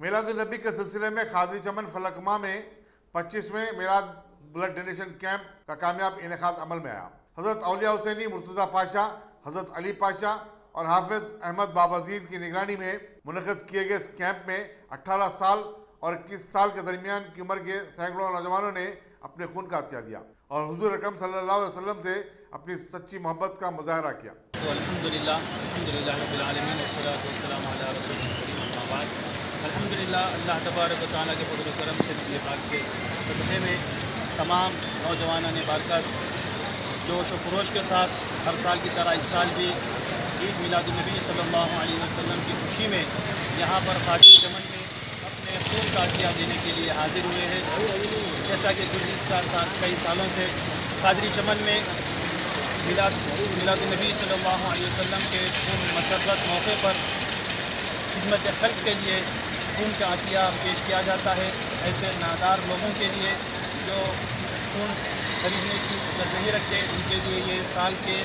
میلاد النبی کے سلسلے میں قاضی چمن فلکما میں 25ویں میلاد بلڈ ڈونیشن کیمپ کا کامیاب انعقاد عمل میں آیا۔ حضرت اولیاء حسینی مرتضیٰ پاشا، حضرت علی پاشا اور حافظ احمد بابوزیر کی نگرانی میں منعقد کیے گئے اس کیمپ میں 18 سال اور 21 سال کے درمیان کی عمر کے سینکڑوں نوجوانوں نے اپنے خون کا عطیہ دیا اور حضور اکرم صلی اللہ علیہ وسلم سے اپنی سچی محبت کا مظاہرہ کیا۔ الحمدللہ رب العالمین والصلاة والسلام علی رسول کریم اما بعد۔ الحمدللہ اللہ تبارک و تعالیٰ کے فضل و کرم سے نبی پاک کے صدقے میں تمام نوجوانوں نے بارکاس جوش و خروش کے ساتھ ہر سال کی طرح اس سال بھی عید میلاد النبی صلی اللہ علیہ وسلم کی خوشی میں یہاں پر قاضی چمن میں اپنے خون کا عطیہ دینے کے لیے حاضر ہوئے ہیں۔ جیسا کہ گزشتہ کئی سالوں سے قادری چمن میں میلاد النبی صلی اللہ علیہ وسلم کے خون مسرت موقع پر خدمت خلق کے لیے خون کا عطیہ پیش کیا جاتا ہے۔ ایسے نادار لوگوں کے لیے جو خون خریدنے کی صلاحیت نہیں رکھتے، ان کے لیے یہ سال کے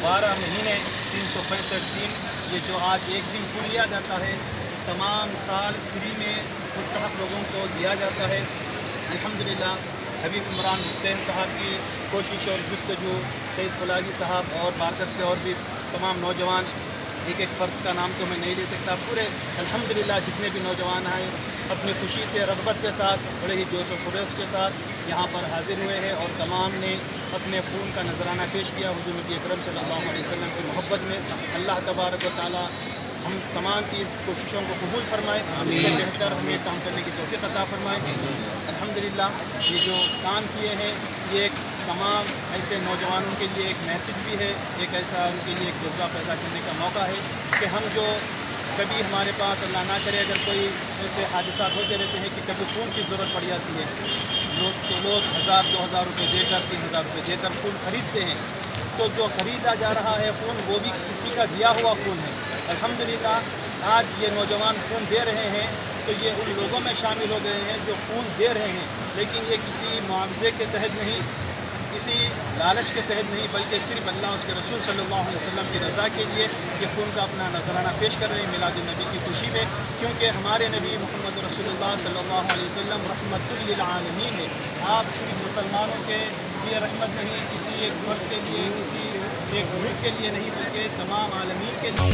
12 مہینے 365 دن یہ جو آج ایک دن خون لیا جاتا ہے، تمام سال فری میں مستحق لوگوں کو دیا جاتا ہے۔ الحمدللہ حبیب عمران حسین صاحب کی کوشش اور جستجو، سید فلاحی صاحب اور بارکس کے اور بھی تمام نوجوان، ایک ایک فرد کا نام تو میں نہیں لے سکتا، پورے الحمدللہ جتنے بھی نوجوان ہیں اپنی خوشی سے رغبت کے ساتھ بڑے ہی جوش و خروش کے ساتھ یہاں پر حاضر ہوئے ہیں اور تمام نے اپنے خون کا نذرانہ پیش کیا حضور نبی اکرم صلی اللہ علیہ وسلم کی محبت میں۔ اللہ تبارک و تعالی ہم تمام کی اس کوششوں کو قبول فرمائے، اس سے بہتر ہمیں کام کرنے کی توفیق عطا فرمائے۔ الحمدللہ یہ جو کام کیے ہیں یہ ایک تمام ایسے نوجوانوں کے لیے ایک میسج بھی ہے، ایک ایسا ان کے لیے ایک جذبہ پیدا کرنے کا موقع ہے کہ ہم جو کبھی ہمارے پاس اللہ نہ کرے اگر کوئی ایسے حادثات ہوتے رہتے ہیں کہ کبھی خون کی ضرورت پڑ جاتی ہے، لوگ 1000-2000 روپے دے کر 3000 روپے دے کر خون خریدتے ہیں، تو جو خریدا جا رہا ہے خون وہ بھی کسی کا دیا ہوا خون ہے۔ الحمدللہ آج یہ نوجوان خون دے رہے ہیں تو یہ ان لوگوں میں شامل ہو گئے ہیں جو خون دے رہے ہیں، لیکن یہ کسی معاوضے کے تحت نہیں، کسی لالچ کے تحت نہیں، بلکہ صرف اللہ اس کے رسول صلی اللہ علیہ وسلم کی رضا کے لیے یہ خون کا اپنا نذرانہ پیش کر رہے ہیں میلاد النبی کی خوشی میں، کیونکہ ہمارے نبی محمد رسول اللہ صلی اللہ علیہ وسلم رحمت للعالمین ہے۔ آپ صرف مسلمانوں کے لیے رحمت نہیں، کسی ایک فرد کے لیے، کسی ایک ملک کے لیے نہیں، بلکہ تمام عالمین کے لیے